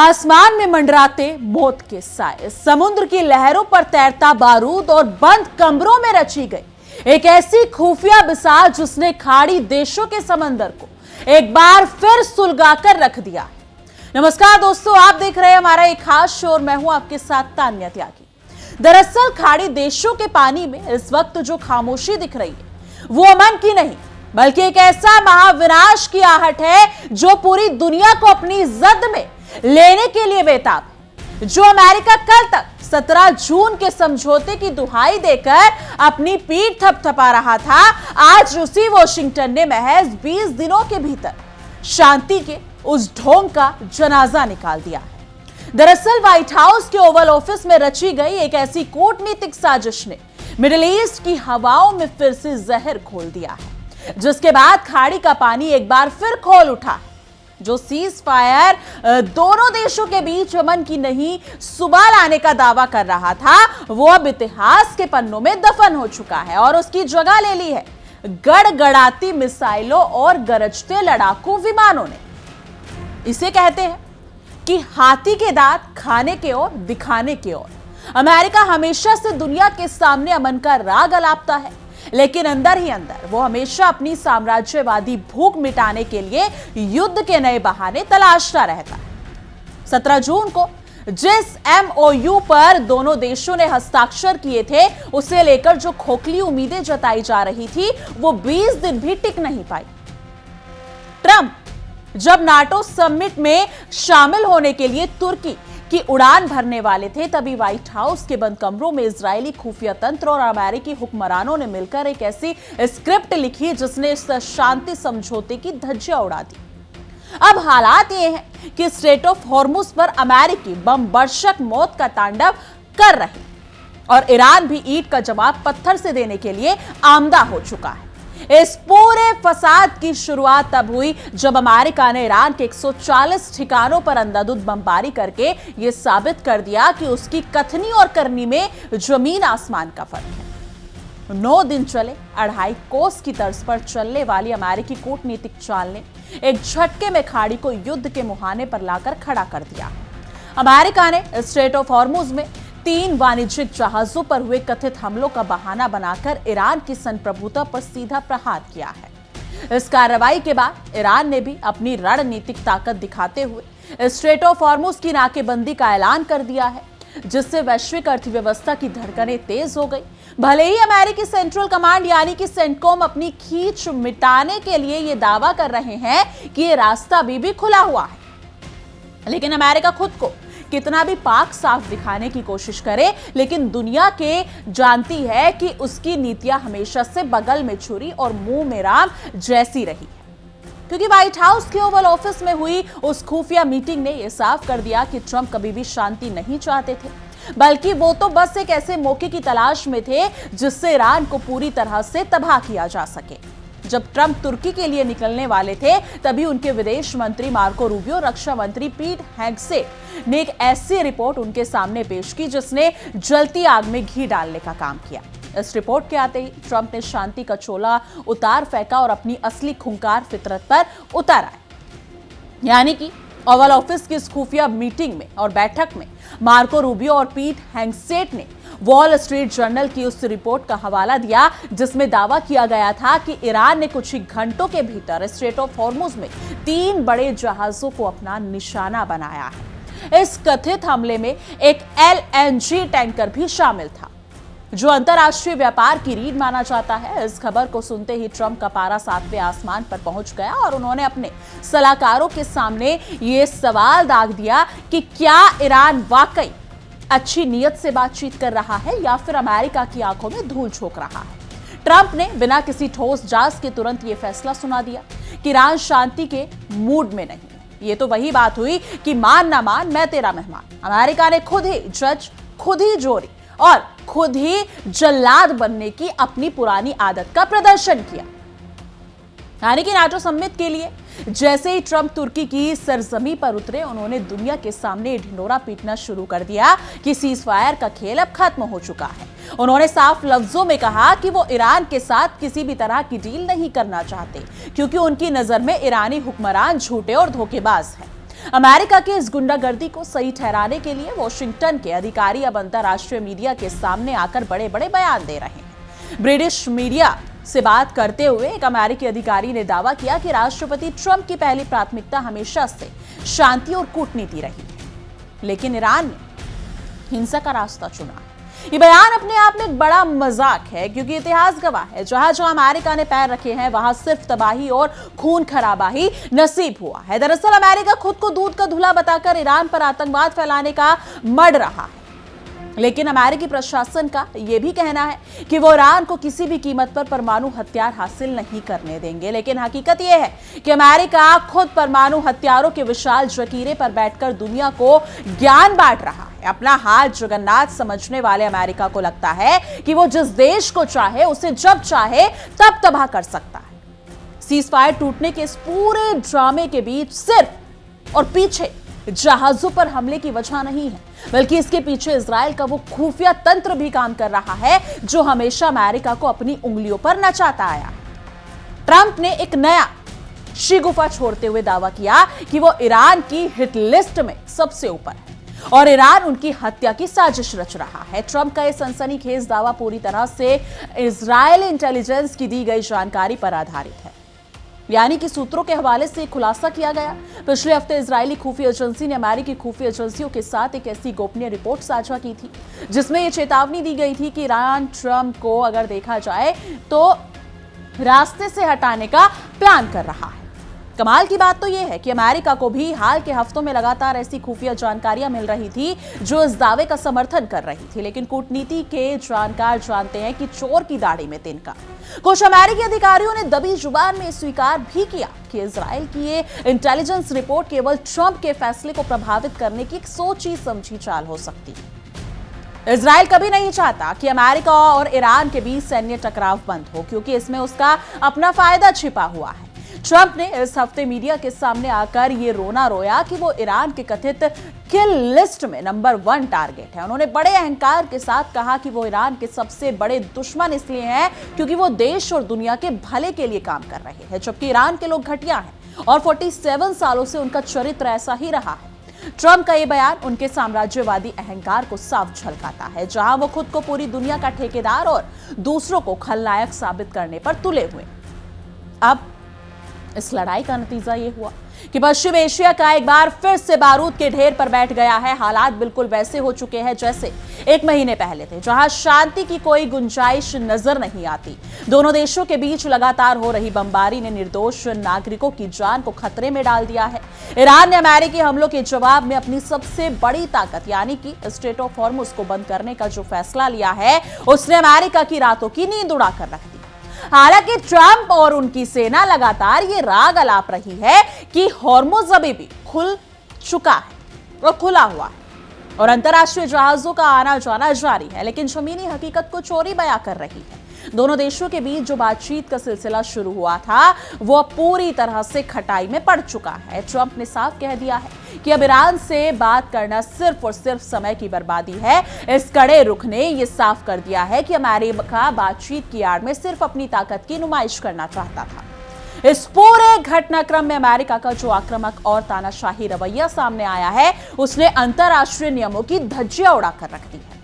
आसमान में मंडराते मौत के साए, समुद्र की लहरों पर तैरता बारूद और बंद कमरों में रची गई एक ऐसी खुफिया मिसाल जिसने खाड़ी देशों के समंदर को एक बार फिर सुलगाकर रख दिया है। नमस्कार दोस्तों, आप देख रहे हैं हमारा एक खास शो और मैं हूं आपके साथ तान्या त्यागी। दरअसल खाड़ी देशों के पानी में इस वक्त जो खामोशी दिख रही है वो अमन की नहीं बल्कि एक ऐसा महाविनाश की आहट है जो पूरी दुनिया को अपनी जद में लेने के लिए बेताब है। जो अमेरिका कल तक 17 जून के समझौते की दुहाई देकर अपनी पीठ थपथपा रहा था, आज उसी वॉशिंगटन ने महज 20 दिनों के भीतर शांति के उस ढोंग का जनाजा निकाल दिया है। दरअसल व्हाइट हाउस के ओवल ऑफिस में रची गई एक ऐसी कूटनीतिक साजिश ने मिडिल ईस्ट की हवाओं में फिर से जहर घोल दिया है, जिसके बाद खाड़ी का पानी एक बार फिर खोल उठा। जो सीज फायर दोनों देशों के बीच अमन की नहीं सुबह लाने का दावा कर रहा था, वो अब इतिहास के पन्नों में दफन हो चुका है और उसकी जगह ले ली है गड़गड़ाती मिसाइलों और गरजते लड़ाकू विमानों ने। इसे कहते हैं कि हाथी के दांत खाने के और दिखाने के और। अमेरिका हमेशा से दुनिया के सामने अमन का राग अलापता है, लेकिन अंदर ही अंदर वो हमेशा अपनी साम्राज्यवादी भूख मिटाने के लिए युद्ध के नए बहाने तलाशता रहता है। 17 जून को जिस MOU पर दोनों देशों ने हस्ताक्षर किए थे, उसे लेकर जो खोखली उम्मीदें जताई जा रही थी वो 20 दिन भी टिक नहीं पाई। ट्रंप जब नाटो समिट में शामिल होने के लिए तुर्की की उड़ान भरने वाले थे, तभी व्हाइट हाउस के बंद कमरों में इजरायली खुफिया तंत्र और अमेरिकी हुक्मरानों ने मिलकर एक ऐसी स्क्रिप्ट लिखी जिसने इस शांति समझौते की धज्जियां उड़ा दी। अब हालात ये हैं कि स्ट्रेट ऑफ हॉर्मुज पर अमेरिकी बम वर्षक मौत का तांडव कर रहे और ईरान भी ईंट का जवाब पत्थर से देने के लिए आमदा हो चुका है। इस पूरे फसाद की शुरुआत तब हुई जब अमेरिका ने ईरान के 140 ठिकानों पर अंधाधुंध बमबारी करके यह साबित कर दिया कि उसकी कथनी और करनी में जमीन आसमान का फर्क है। 9 दिन चले 2.5 कोस की तर्ज पर चलने वाली अमेरिकी कूटनीतिक चाल ने एक झटके में खाड़ी को युद्ध के मुहाने पर लाकर खड़ा कर दिया। अमेरिका ने स्ट्रेट ऑफ हॉर्मुज में 3 वाणिज्यिक जहाजों पर हुए कथित हमलों का बहाना बनाकर ईरान की संप्रभुता पर सीधा प्रहार किया है। इस कार्रवाई के बाद ईरान ने भी अपनी रणनीतिक ताकत दिखाते हुए स्ट्रेट ऑफ हॉर्मुज की नाकेबंदी का ऐलान कर दिया है, जिससे वैश्विक अर्थव्यवस्था की धड़कनें तेज हो गई। भले ही अमेरिकी सेंट्रल कमांड यानी कि सेंटकॉम अपनी खींच मिटाने के लिए यह दावा कर रहे हैं कि यह रास्ता अभी भी खुला हुआ है, लेकिन अमेरिका खुद को कितना भी पाक साफ दिखाने की कोशिश करे, लेकिन दुनिया के जानती है कि उसकी नीतियां हमेशा से बगल में छुरी और मुंह में राम जैसी रही है। क्योंकि व्हाइट हाउस के ओवल ऑफिस में हुई उस खुफिया मीटिंग ने यह साफ कर दिया कि ट्रंप कभी भी शांति नहीं चाहते थे, बल्कि वो तो बस एक ऐसे मौके की तलाश में थे जिससे ईरान को पूरी तरह से तबाह किया जा सके। जब ट्रंप तुर्की के लिए निकलने वाले थे, तभी उनके विदेश मंत्री मार्को रूबियो, रक्षा मंत्री पीट हेग्सेट ने एक ऐसी रिपोर्ट उनके सामने पेश की जिसने जलती आग में घी डालने का काम किया। इस रिपोर्ट के आते ही ट्रंप ने शांति का चोला उतार फेंका और अपनी असली खूंखार फितरत पर उतर आए। यानी कि ओवल ऑफिस की इस खुफिया मीटिंग में और बैठक में मार्को रूबियो और पीट हेग्सेट ने वॉल स्ट्रीट जर्नल की उस रिपोर्ट का हवाला दिया जिसमें दावा किया गया था कि ईरान ने कुछ ही घंटों के भीतर स्ट्रेट ऑफ हॉर्मुज में 3 बड़े जहाजों को अपना निशाना बनाया है। इस कथित हमले में एक LNG टैंकर भी शामिल था, जो अंतरराष्ट्रीय व्यापार की रीढ़ माना जाता है। इस खबर को सुनते ही ट्रंप का पारा 7वें आसमान पर पहुंच गया और उन्होंने अपने सलाहकारों के सामने ये सवाल दाग दिया कि क्या ईरान वाकई अच्छी नीयत से बातचीत कर रहा है या फिर अमेरिका की आंखों में धूल झोंक रहा है। ट्रंप ने बिना किसी ठोस जांच के तुरंत यह फैसला सुना दिया कि ईरान शांति के मूड में नहीं है। ये तो वही बात हुई कि मान ना मान मैं तेरा मेहमान। अमेरिका ने खुद ही जज, खुद ही जोरी और खुद ही जल्लाद बनने की अपनी पुरानी आदत का प्रदर्शन किया। यानी कि नाटो समिट के लिए जैसे ही ट्रंप तुर्की की सरजमी पर उतरे, उन्होंने दुनिया के सामने ढिंढोरा पीटना शुरू कर दिया कि सीज फायर का खेल अब खत्म हो चुका है। उन्होंने साफ लफ्जों में कहा कि वो ईरान के साथ किसी भी तरह की डील नहीं करना चाहते, क्योंकि उनकी नजर में ईरानी हुक्मरान झूठे और धोखेबाज हैं। अमेरिका की इस गुंडागर्दी को सही ठहराने के लिए वॉशिंगटन के अधिकारी अब अंतर्राष्ट्रीय मीडिया के सामने आकर बड़े बड़े बयान दे रहे हैं। ब्रिटिश मीडिया से बात करते हुए एक अमेरिकी अधिकारी ने दावा किया कि राष्ट्रपति ट्रंप की पहली प्राथमिकता हमेशा से शांति और कूटनीति रही है, लेकिन ईरान ने हिंसा का रास्ता चुना। ये बयान अपने आप में एक बड़ा मजाक है, क्योंकि इतिहास गवाह है जहां जहां अमेरिका ने पैर रखे हैं वहां सिर्फ तबाही और खून खराबा ही नसीब हुआ है। दरअसल अमेरिका खुद को दूध का धुला बताकर ईरान पर आतंकवाद फैलाने का मढ़ रहा है, लेकिन अमेरिकी प्रशासन का यह भी कहना है कि वो ईरान को किसी भी कीमत पर परमाणु हथियार हासिल नहीं करने देंगे। लेकिन हकीकत यह है कि अमेरिका खुद परमाणु हथियारों के विशाल जखीरे पर बैठकर दुनिया को ज्ञान बांट रहा है। अपना हाथ जगन्नाथ समझने वाले अमेरिका को लगता है कि वो जिस देश को चाहे उसे जब चाहे तब तबाह कर सकता है। सीजफायर टूटने के इस पूरे ड्रामे के बीच सिर्फ और पीछे जहाजों पर हमले की वजह नहीं है, बल्कि इसके पीछे इजराइल का वो खुफिया तंत्र भी काम कर रहा है जो हमेशा अमेरिका को अपनी उंगलियों पर नचाता आया। ट्रंप ने एक नया शिगुफा छोड़ते हुए दावा किया कि वो ईरान की हिट लिस्ट में सबसे ऊपर है और ईरान उनकी हत्या की साजिश रच रहा है। ट्रंप का यह सनसनीखेज दावा पूरी तरह से इजरायली इंटेलिजेंस की दी गई जानकारी पर आधारित है, यानी कि सूत्रों के हवाले से खुलासा किया गया। पिछले हफ्ते इजरायली खुफिया एजेंसी ने अमेरिकी खुफिया एजेंसियों के साथ एक ऐसी गोपनीय रिपोर्ट साझा की थी जिसमें यह चेतावनी दी गई थी कि ईरान ट्रंप को अगर देखा जाए तो रास्ते से हटाने का प्लान कर रहा है। कमाल की बात तो यह है कि अमेरिका को भी हाल के हफ्तों में लगातार ऐसी खुफिया जानकारियां मिल रही थी जो इस दावे का समर्थन कर रही थी, लेकिन कूटनीति के जानकार जानते हैं कि चोर की दाढ़ी में तिनका। कुछ अमेरिकी अधिकारियों ने दबी जुबान में स्वीकार भी किया कि इजराइल की ये इंटेलिजेंस रिपोर्ट केवल ट्रंप के फैसले को प्रभावित करने की एक सोची समझी चाल हो सकती है। इजराइल कभी नहीं चाहता कि अमेरिका और ईरान के बीच सैन्य टकराव बंद हो, क्योंकि इसमें उसका अपना फायदा छिपा हुआ है। ट्रंप ने इस हफ्ते मीडिया के सामने आकर ये रोना रोया कि वो ईरान के कथित किल लिस्ट में नंबर 1 टारगेट है। उन्होंने बड़े अहंकार के साथ कहा कि वो ईरान के सबसे बड़े दुश्मन इसलिए हैं क्योंकि वो देश और दुनिया के भले के लिए काम कर रहे हैं, जबकि ईरान के लोग घटिया हैं और 47 सालों से उनका चरित्र ऐसा ही रहा है। ट्रंप का ये बयान उनके साम्राज्यवादी अहंकार को साफ झलकाता है, जहां वो खुद को पूरी दुनिया का ठेकेदार और दूसरों को खलनायक साबित करने पर तुले हुए। अब इस लड़ाई का नतीजा यह हुआ कि पश्चिम एशिया का एक बार फिर से बारूद के ढेर पर बैठ गया है। हालात बिल्कुल वैसे हो चुके हैं जैसे 1 महीने पहले थे, जहां शांति की कोई गुंजाइश नजर नहीं आती। दोनों देशों के बीच लगातार हो रही बमबारी ने निर्दोष नागरिकों की जान को खतरे में डाल दिया है। ईरान ने अमेरिकी हमलों के जवाब में अपनी सबसे बड़ी ताकत यानी कि स्ट्रेट ऑफ हॉर्मुज को बंद करने का जो फैसला लिया है, उसने अमेरिका की रातों की नींद उड़ाकर रख दी। हालांकि ट्रंप और उनकी सेना लगातार ये राग अलाप रही है कि हॉर्मुज अभी भी खुल चुका है और खुला हुआ है और अंतर्राष्ट्रीय जहाजों का आना जाना जारी है, लेकिन जमीनी हकीकत को चोरी बयां कर रही है। दोनों देशों के बीच जो बातचीत का सिलसिला शुरू हुआ था वो पूरी तरह से खटाई में पड़ चुका है। ट्रंप ने साफ कह दिया है कि अब ईरान से बात करना सिर्फ और सिर्फ समय की बर्बादी है। इस कड़े रुख ने यह साफ कर दिया है कि अमेरिका बातचीत की आड़ में सिर्फ अपनी ताकत की नुमाइश करना चाहता था। इस पूरे घटनाक्रम में अमेरिका का जो आक्रामक और तानाशाही रवैया सामने आया है, उसने अंतर्राष्ट्रीय नियमों की धज्जियां उड़ाकर रख दी है।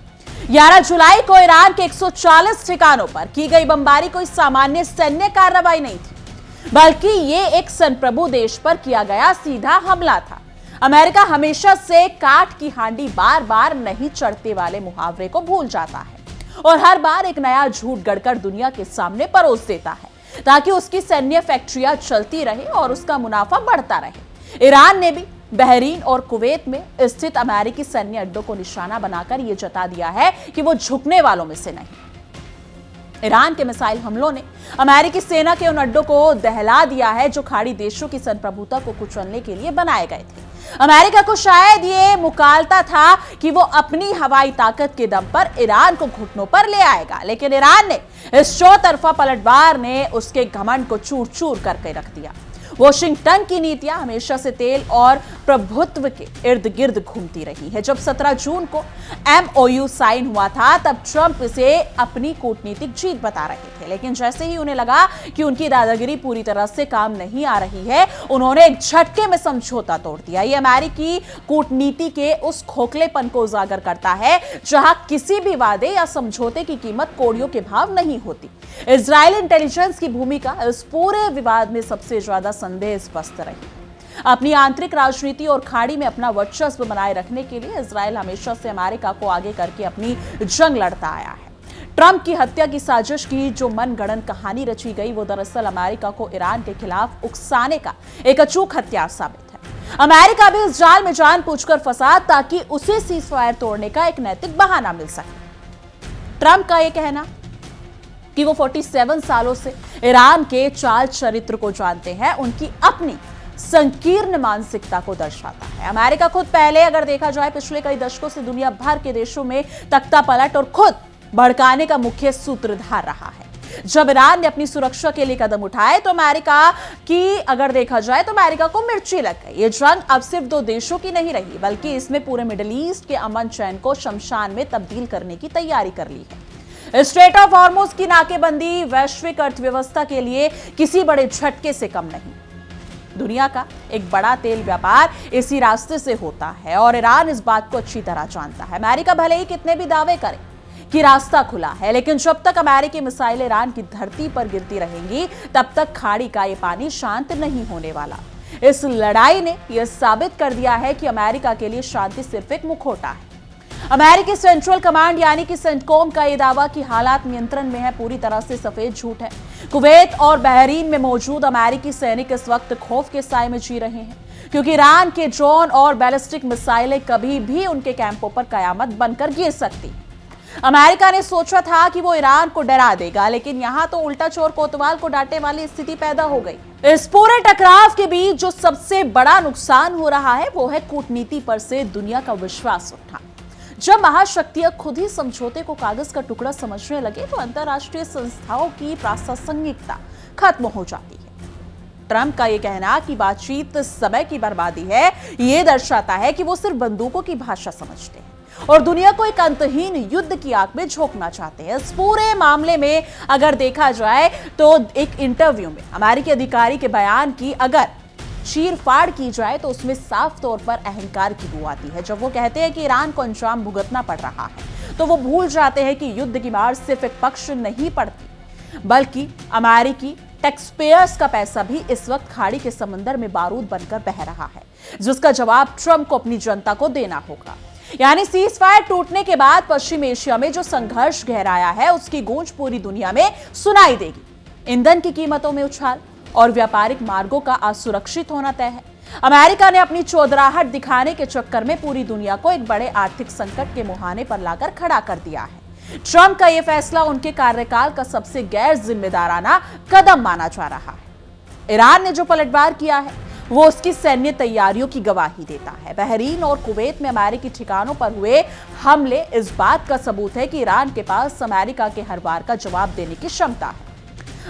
11 जुलाई को ईरान के 140 ठिकानों पर की गई बमबारी कोई सामान्य सैन्य कार्रवाई नहीं थी, बल्कि ये एक संप्रभु देश पर किया गया सीधा हमला था। अमेरिका हमेशा से काठ की हांडी बार बार नहीं चढ़ते वाले मुहावरे को भूल जाता है और हर बार एक नया झूठ गढ़कर दुनिया के सामने परोस देता है ताकि उसकी सैन्य फैक्ट्रियां चलती रहे और उसका मुनाफा बढ़ता रहे। ईरान ने भी बहरीन और कुवैत में स्थित अमेरिकी सैन्य अड्डों को निशाना बनाकर यह जता दिया है कि वो झुकने वालों में से नहीं। ईरान के मिसाइल हमलों ने अमेरिकी सेना के उन अड्डों को दहला दिया है जो खाड़ी देशों की संप्रभुता को कुचलने के लिए बनाए गए थे। अमेरिका को शायद ये मुकालता था कि वो अपनी हवाई ताकत के दम पर ईरान को घुटनों पर ले आएगा, लेकिन ईरान ने इस चौतरफा पलटवार ने उसके घमंड को चूर चूर करके रख दिया। वॉशिंगटन की नीतियां हमेशा से तेल और प्रभुत्व के इर्द गिर्द घूमती रही है। जब 17 जून को MOU साइन हुआ था तब ट्रंप इसे अपनी कूटनीतिक जीत बता रहे थे, लेकिन जैसे ही उन्हें लगा कि उनकी दादागिरी पूरी तरह से काम नहीं आ रही है, उन्होंने एक झटके में समझौता तोड़ दिया। ये अमेरिकी कूटनीति के उस खोखलेपन को उजागर करता है जहां किसी भी वादे या समझौते की कीमत कौड़ियों के भाव नहीं होती। इजरायली इंटेलिजेंस की भूमिका इस पूरे विवाद में सबसे ज्यादा संदेह स्पष्ट रही। अपनी आंतरिक राजनीति और खाड़ी में अपना वर्चस्व बनाए रखने के लिए इजराइल हमेशा से अमेरिका को आगे करके अपनी जंग लड़ता आया है। ट्रंप की हत्या की साजिश की जो मनगढ़ंत कहानी रची गई वो दरअसल अमेरिका को ईरान के खिलाफ उकसाने का एक अचूक हथियार साबित है। अमेरिका भी इस जाल में जानबूझकर फंसा ताकि उसे सीजफायर तोड़ने का एक नैतिक बहाना मिल सके। ट्रंप का यह कहना कि वो 47 सालों से ईरान के चाल चरित्र को जानते हैं, उनकी अपनी संकीर्ण मानसिकता को दर्शाता है। अमेरिका खुद पहले अगर देखा जाए पिछले कई दशकों से दुनिया भर के देशों में तख्तापलट और खुद भड़काने का मुख्य सूत्रधार रहा है। जब ईरान ने अपनी सुरक्षा के लिए कदम उठाए तो अमेरिका की अगर देखा जाए तो अमेरिका को मिर्ची लग गई। ये जंग अब सिर्फ दो देशों की नहीं रही, बल्कि इसमें पूरे मिडिल ईस्ट के अमन चैन को शमशान में तब्दील करने की तैयारी कर ली है। स्ट्रेट ऑफ हॉर्मुज की नाकेबंदी वैश्विक अर्थव्यवस्था के लिए किसी बड़े झटके से कम नहीं। दुनिया का एक बड़ा तेल व्यापार इसी रास्ते से होता है और ईरान इस बात को अच्छी तरह जानता है। अमेरिका भले ही कितने भी दावे करे कि रास्ता खुला है, लेकिन जब तक अमेरिकी मिसाइल ईरान की धरती पर गिरती रहेंगी तब तक खाड़ी का ये पानी शांत नहीं होने वाला। इस लड़ाई ने यह साबित कर दिया है कि अमेरिका के लिए शांति सिर्फ एक मुखौटा है। अमेरिकी सेंट्रल कमांड यानी कि सेंटकॉम का यह दावा कि हालात नियंत्रण में है पूरी तरह से सफेद झूठ है। कुवैत और बहरीन में मौजूद अमेरिकी सैनिक इस वक्त खौफ के साए में जी रहे हैं, क्योंकि ईरान के ड्रोन और बैलिस्टिक मिसाइलें कभी भी उनके कैंपों पर कयामत बनकर गिर सकती। अमेरिका ने सोचा था कि वो ईरान को डरा देगा, लेकिन यहां तो उल्टा चोर कोतवाल को डांटने वाली स्थिति पैदा हो गई। इस पूरे टकराव के बीच जो सबसे बड़ा नुकसान हो रहा है वो है कूटनीति पर से दुनिया का विश्वास उठना। जब महाशक्तियां खुद ही समझौते को कागज का टुकड़ा समझने लगे तो अंतरराष्ट्रीय संस्थाओं की प्रासंगिकता खत्म हो जाती है। ट्रंप का यह कहना कि बातचीत समय की बर्बादी है, यह दर्शाता है कि वो सिर्फ बंदूकों की भाषा समझते हैं और दुनिया को एक अंतहीन युद्ध की आग में झोंकना चाहते हैं। इस पूरे मामले में अगर देखा जाए तो एक इंटरव्यू में अमेरिकी अधिकारी के बयान की अगर चीर-फाड़ की जाए तो उसमें साफ तौर पर अहंकार की बू आती है। जब वो कहते हैं कि ईरान को अंजाम भुगतना पड़ रहा है तो वो भूल जाते हैं कि युद्ध की मार सिर्फ एक पक्ष नहीं पड़ती, बल्कि अमेरिकी टैक्सपेयर्स का पैसा भी इस वक्त खाड़ी के समंदर में बारूद बनकर बह रहा है, जिसका जवाब ट्रंप को अपनी जनता को देना होगा। यानी सीजफायर टूटने के बाद पश्चिम एशिया में जो संघर्ष गहराया है उसकी गूंज पूरी दुनिया में सुनाई देगी। ईंधन की कीमतों में उछाल और व्यापारिक मार्गों का असुरक्षित होना तय है। अमेरिका ने अपनी चौधराहट दिखाने के चक्कर में पूरी दुनिया को एक बड़े आर्थिक संकट के मुहाने पर लाकर खड़ा कर दिया है। ट्रंप का यह फैसला उनके कार्यकाल का सबसे गैर जिम्मेदाराना कदम माना जा रहा है। ईरान ने जो पलटवार किया है वो उसकी सैन्य तैयारियों की गवाही देता है। बहरीन और कुवैत में अमेरिकी ठिकानों पर हुए हमले इस बात का सबूत है कि ईरान के पास अमेरिका के हर वार का जवाब देने की क्षमता है।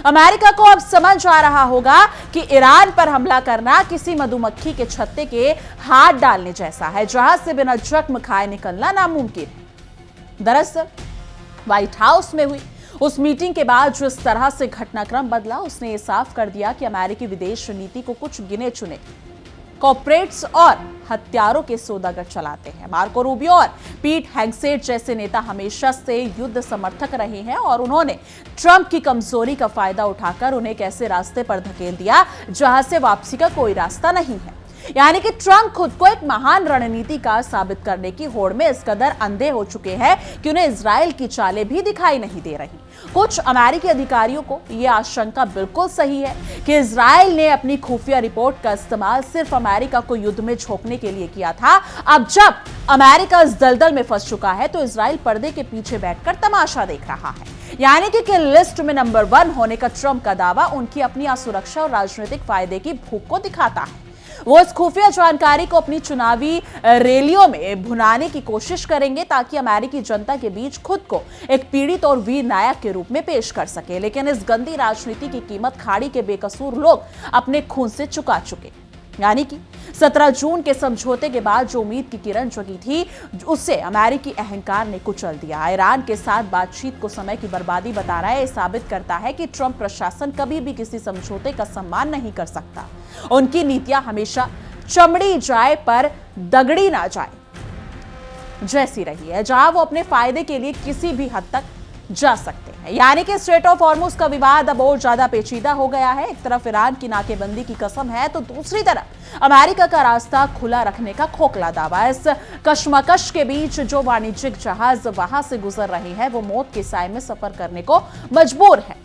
अमेरिका को अब समझ आ रहा होगा कि ईरान पर हमला करना किसी मधुमक्खी के छत्ते के हाथ डालने जैसा है, जहां से बिना जख्म खाए निकलना नामुमकिन है। दरअसल व्हाइट हाउस में हुई उस मीटिंग के बाद जो इस तरह से घटनाक्रम बदला उसने ये साफ कर दिया कि अमेरिकी विदेश नीति को कुछ गिने चुने कॉर्पोरेट्स और हत्यारों के सौदागर चलाते हैं। मार्को रूबियो और पीट हेग्सेट जैसे नेता हमेशा से युद्ध समर्थक रहे हैं और उन्होंने ट्रंप की कमजोरी का फायदा उठाकर उन्हें एक ऐसे रास्ते पर धकेल दिया जहां से वापसी का कोई रास्ता नहीं है। यानी कि ट्रंप खुद को एक महान रणनीतिकार साबित करने की होड़ में इस कदर अंधे हो चुके हैं कि उन्हें इजराइल की चालें भी दिखाई नहीं दे रही। कुछ अमेरिकी अधिकारियों को यह आशंका बिल्कुल सही है कि इजराइल ने अपनी खुफिया रिपोर्ट का इस्तेमाल सिर्फ अमेरिका को युद्ध में झोंकने के लिए किया था। अब जब अमेरिका इस दलदल में फंस चुका है तो इजराइल पर्दे के पीछे बैठकर तमाशा देख रहा है। यानी कि किल लिस्ट में नंबर 1 होने का ट्रंप का दावा उनकी अपनी असुरक्षा और राजनीतिक फायदे की भूख को दिखाता है। वो इस खुफिया जानकारी को अपनी चुनावी रैलियों में भुनाने की कोशिश करेंगे ताकि अमेरिकी जनता के बीच खुद को एक पीड़ित और वीर नायक के रूप में पेश कर सके। लेकिन इस गंदी राजनीति की कीमत खाड़ी के बेकसूर लोग अपने खून से चुका चुके। यानी कि 17 जून के समझौते के बाद जो उम्मीद की किरण जगी थी, उसे अमेरिकी अहंकार ने कुचल दिया। ईरान के साथ बातचीत को समय की बर्बादी बता रहा है। यह साबित करता है कि ट्रंप प्रशासन कभी भी किसी समझौते का सम्मान नहीं कर सकता। उनकी नीतियां हमेशा चमड़ी जाए पर दगड़ी ना जाए जैसी रही है, जहां वो अपने फायदे के लिए किसी भी हद तक जा सकते हैं। यानी कि स्ट्रेट ऑफ हॉर्मुज का विवाद अब और ज्यादा पेचीदा हो गया है। एक तरफ ईरान की नाकेबंदी की कसम है तो दूसरी तरफ अमेरिका का रास्ता खुला रखने का खोखला दावा। इस कशमकश के बीच जो वाणिज्यिक जहाज वहां से गुजर रहे हैं वो मौत के साए में सफर करने को मजबूर है।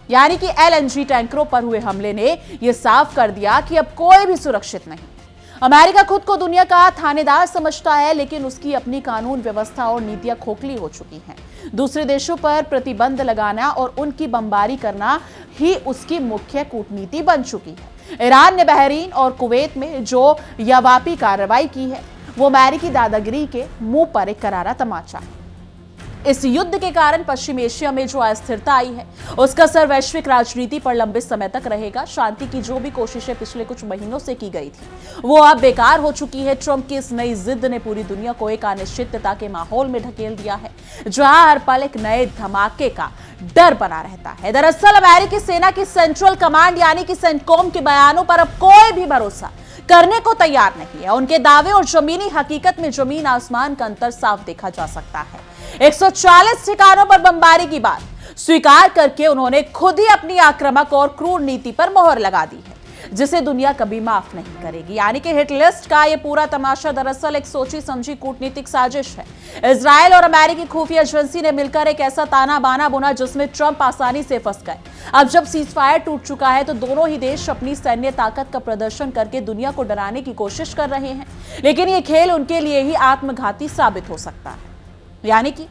यानी कि एलएनजी टैंकरों पर हुए हमले ने यह साफ कर दिया कि अब कोई भी सुरक्षित नहीं। अमेरिका खुद को दुनिया का थानेदार समझता है, लेकिन उसकी अपनी कानून व्यवस्था और नीतियां खोखली हो चुकी हैं। दूसरे देशों पर प्रतिबंध लगाना और उनकी बमबारी करना ही उसकी मुख्य कूटनीति बन चुकी है। ईरान ने बहरीन और कुवैत में जो यावापी कार्रवाई की है वो अमेरिकी दादागिरी के मुंह पर एक करारा तमाचा है। इस युद्ध के कारण पश्चिम एशिया में जो अस्थिरता आई है उसका असर वैश्विक राजनीति पर लंबे समय तक रहेगा। शांति की जो भी कोशिशें पिछले कुछ महीनों से की गई थी वो अब बेकार हो चुकी है। ट्रंप की इस नई जिद ने पूरी दुनिया को एक अनिश्चितता के माहौल में ढकेल दिया है, जहां हर पल एक नए धमाके का डर बना रहता है। दरअसल अमेरिकी सेना की सेंट्रल कमांड यानी कि सेंटकॉम के बयानों पर अब कोई भी भरोसा करने को तैयार नहीं है। उनके दावे और जमीनी हकीकत में जमीन आसमान का अंतर साफ देखा जा सकता है। 140 ठिकानों पर बमबारी की बात स्वीकार करके उन्होंने खुद ही अपनी आक्रामक और क्रूर नीति पर मोहर लगा दी है, जिसे दुनिया कभी माफ नहीं करेगी। यानी कि हिट लिस्ट का यह पूरा तमाशा दरअसल एक सोची समझी कूटनीतिक साजिश है। इजराइल और अमेरिकी खुफिया एजेंसी ने मिलकर एक ऐसा ताना बाना बुना जिसमें ट्रंप आसानी से फंस गए। अब जब सीजफायर टूट चुका है तो दोनों ही देश अपनी सैन्य ताकत का प्रदर्शन करके दुनिया को डराने की कोशिश कर रहे हैं, लेकिन ये खेल उनके लिए ही आत्मघाती साबित हो सकता है। यानी कि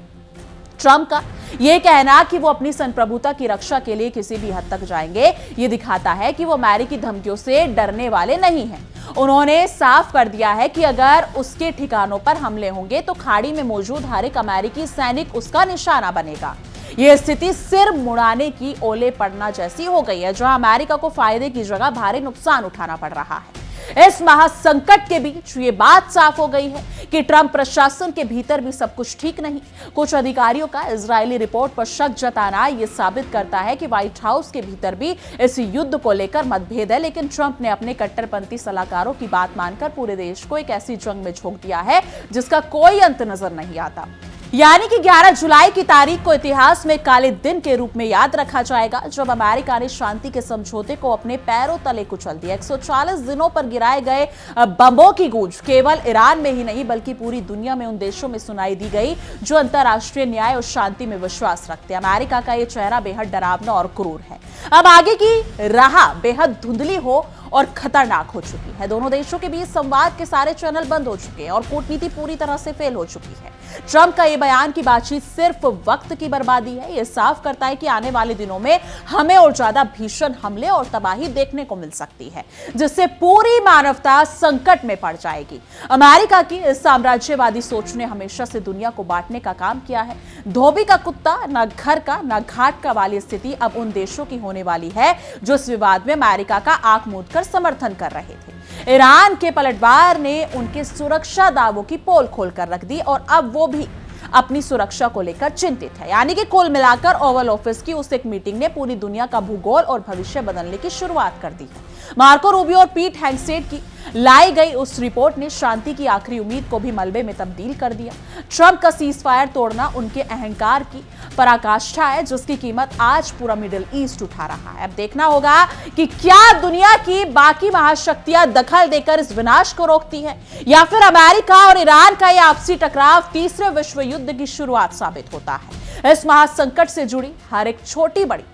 ट्रंप का यह कहना कि वो अपनी संप्रभुता की रक्षा के लिए किसी भी हद तक जाएंगे, ये दिखाता है कि वो अमेरिकी धमकियों से डरने वाले नहीं हैं। उन्होंने साफ कर दिया है कि अगर उसके ठिकानों पर हमले होंगे तो खाड़ी में मौजूद हर एक अमेरिकी सैनिक उसका निशाना बनेगा। यह स्थिति सिर मुड़ाने की ओले पड़ना जैसी हो गई है, जहां अमेरिका को फायदे की जगह भारी नुकसान उठाना पड़ रहा है। इस महासंकट के बीच ये बात साफ हो गई है कि ट्रंप प्रशासन के भीतर भी सब कुछ ठीक नहीं। कुछ अधिकारियों का इजरायली रिपोर्ट पर शक जताना यह साबित करता है कि व्हाइट हाउस के भीतर भी इस युद्ध को लेकर मतभेद है, लेकिन ट्रंप ने अपने कट्टरपंथी सलाहकारों की बात मानकर पूरे देश को एक ऐसी जंग में झोंक दिया है जिसका कोई अंत नजर नहीं आता। यानी कि 11 जुलाई की तारीख को इतिहास में काले दिन के रूप में याद रखा जाएगा, जब अमेरिका ने शांति के समझौते को अपने पैरों तले कुचल दिया। 140 दिनों पर गिराए गए बमों की गूंज केवल ईरान में ही नहीं बल्कि पूरी दुनिया में उन देशों में सुनाई दी गई जो अंतर्राष्ट्रीय न्याय और शांति में विश्वास रखते हैं। अमेरिका का यह चेहरा बेहद डरावना और क्रूर है। अब आगे की राह बेहद धुंधली हो और खतरनाक हो चुकी है। दोनों देशों के बीच संवाद के सारे चैनल बंद हो चुके हैं और कूटनीति पूरी तरह से फेल हो चुकी है। ट्रंप का यह बयान की बातचीत सिर्फ वक्त की बर्बादी है। यह साफ करता है कि आने वाले दिनों में हमें और ज्यादा भीषण हमले और तबाही देखने को मिल सकती है, जिससे पूरी मानवता संकट में पड़ जाएगी। अमेरिका की इस साम्राज्यवादी सोच ने हमेशा से दुनिया को बांटने का काम किया है। धोबी का कुत्ता न घर का न घाट का वाली स्थिति अब उन देशों की होने वाली है जो इस विवाद में अमेरिका का आंख मूंदकर समर्थन कर रहे थे। ईरान के पलटवार ने उनके सुरक्षा दावों की पोल खोलकर रख दी और अब वो भी अपनी सुरक्षा को लेकर चिंतित है। यानी कि कुल मिलाकर ओवल ऑफिस की उस एक मीटिंग ने पूरी दुनिया का भूगोल और भविष्य बदलने की शुरुआत कर दी है। मार्को रूबियो और पीट हेग्सेट की लाई गई उस रिपोर्ट ने शांति की आखिरी उम्मीद को भी मलबे में तब्दील कर दिया। ट्रंप का सीजफायर तोड़ना उनके अहंकार की पराकाष्ठा है, जिसकी कीमत आज पूरा मिडिल ईस्ट उठा रहा है। अब देखना होगा कि क्या दुनिया की बाकी महाशक्तियां दखल देकर इस विनाश को रोकती हैं या फिर अमेरिका और ईरान का यह आपसी टकराव तीसरे विश्व युद्ध की शुरुआत साबित होता है। इस महासंकट से जुड़ी हर एक छोटी बड़ी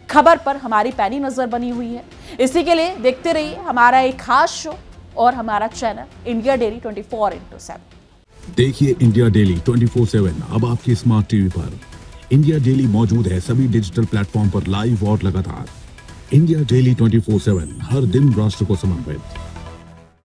खबर पर हमारी पैनी नजर बनी हुई है। इसी के लिए देखते रहिए हमारा एक खास शो और हमारा चैनल इंडिया डेली 24/7। देखिए इंडिया डेली 24/7 अब आपके स्मार्ट टीवी पर। इंडिया डेली मौजूद है सभी डिजिटल प्लेटफॉर्म पर लाइव और लगातार। इंडिया डेली 24/7 हर दिन राष्ट्र को समर्पित।